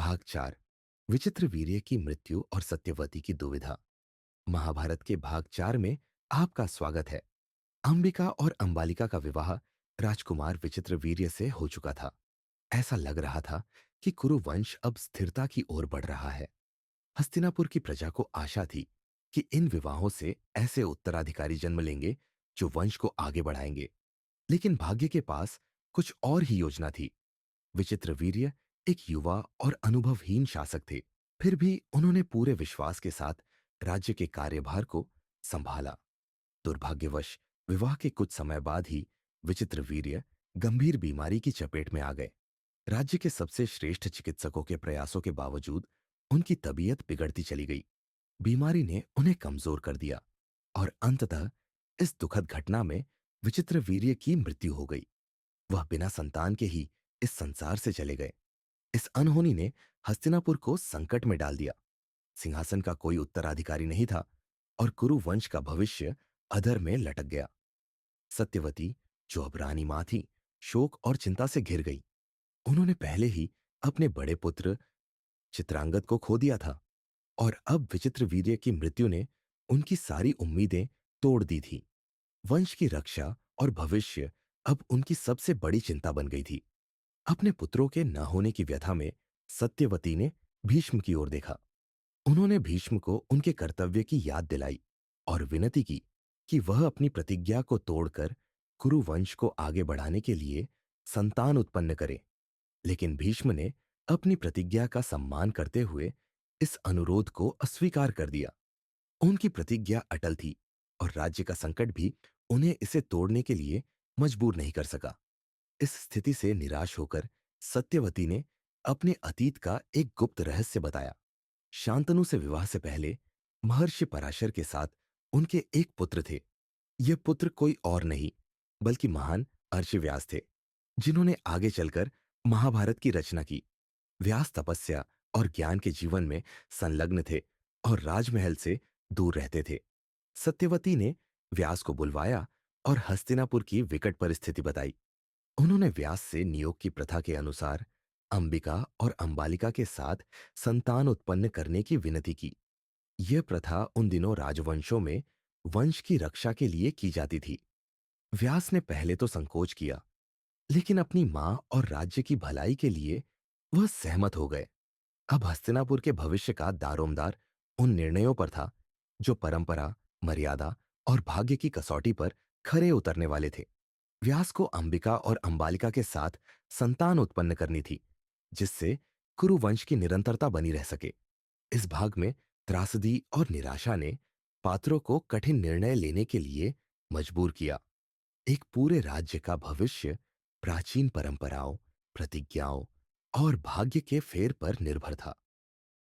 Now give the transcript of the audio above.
भाग 4। विचित्र वीर्य की मृत्यु और सत्यवती की दुविधा। महाभारत के भाग 4 में आपका स्वागत है। अंबिका और अंबालिका का विवाह राजकुमार विचित्र वीर्य से हो चुका था। ऐसा लग रहा था कि कुरु वंश अब स्थिरता की ओर बढ़ रहा है। हस्तिनापुर की प्रजा को आशा थी कि इन विवाहों से ऐसे उत्तराधिकारी जन्म लेंगे जो वंश को आगे बढ़ाएंगे। लेकिन भाग्य के पास कुछ और ही योजना थी। विचित्रवीर्य एक युवा और अनुभवहीन शासक थे। फिर भी उन्होंने पूरे विश्वास के साथ राज्य के कार्यभार को संभाला। दुर्भाग्यवश विवाह के कुछ समय बाद ही विचित्रवीर्य गंभीर बीमारी की चपेट में आ गए। राज्य के सबसे श्रेष्ठ चिकित्सकों के प्रयासों के बावजूद उनकी तबीयत बिगड़ती चली गई। बीमारी ने उन्हें कमजोर कर दिया और अंततः इस दुखद घटना में विचित्रवीर्य की मृत्यु हो गई। वह बिना संतान के ही इस संसार से चले गए। इस अनहोनी ने हस्तिनापुर को संकट में डाल दिया। सिंहासन का कोई उत्तराधिकारी नहीं था और कुरु वंश का भविष्य अधर में लटक गया। सत्यवती, जो अब रानी मां थी, शोक और चिंता से घिर गई। उन्होंने पहले ही अपने बड़े पुत्र चित्रांगद को खो दिया था और अब विचित्र वीर्य की मृत्यु ने उनकी सारी उम्मीदें तोड़ दी थी। वंश की रक्षा और भविष्य अब उनकी सबसे बड़ी चिंता बन गई थी। अपने पुत्रों के न होने की व्यथा में सत्यवती ने भीष्म की ओर देखा। उन्होंने भीष्म को उनके कर्तव्य की याद दिलाई और विनती की कि वह अपनी प्रतिज्ञा को तोड़कर कुरु वंश को आगे बढ़ाने के लिए संतान उत्पन्न करे। लेकिन भीष्म ने अपनी प्रतिज्ञा का सम्मान करते हुए इस अनुरोध को अस्वीकार कर दिया। उनकी प्रतिज्ञा अटल थी और राज्य का संकट भी उन्हें इसे तोड़ने के लिए मजबूर नहीं कर सका। इस स्थिति से निराश होकर सत्यवती ने अपने अतीत का एक गुप्त रहस्य बताया। शांतनु से विवाह से पहले महर्षि पराशर के साथ उनके एक पुत्र थे। ये पुत्र कोई और नहीं बल्कि महान अर्षि व्यास थे, जिन्होंने आगे चलकर महाभारत की रचना की। व्यास तपस्या और ज्ञान के जीवन में संलग्न थे और राजमहल से दूर रहते थे। सत्यवती ने व्यास को बुलवाया और हस्तिनापुर की विकट परिस्थिति बताई। उन्होंने व्यास से नियोग की प्रथा के अनुसार अंबिका और अंबालिका के साथ संतान उत्पन्न करने की विनती की। यह प्रथा उन दिनों राजवंशों में वंश की रक्षा के लिए की जाती थी। व्यास ने पहले तो संकोच किया, लेकिन अपनी मां और राज्य की भलाई के लिए वह सहमत हो गए। अब हस्तिनापुर के भविष्य का दारोमदार उन निर्णयों पर था जो परंपरा, मर्यादा और भाग्य की कसौटी पर खरे उतरने वाले थे। व्यास को अंबिका और अंबालिका के साथ संतान उत्पन्न करनी थी, जिससे कुरु वंश की निरंतरता बनी रह सके। इस भाग में त्रासदी और निराशा ने पात्रों को कठिन निर्णय लेने के लिए मजबूर किया। एक पूरे राज्य का भविष्य प्राचीन परंपराओं, प्रतिज्ञाओं और भाग्य के फेर पर निर्भर था।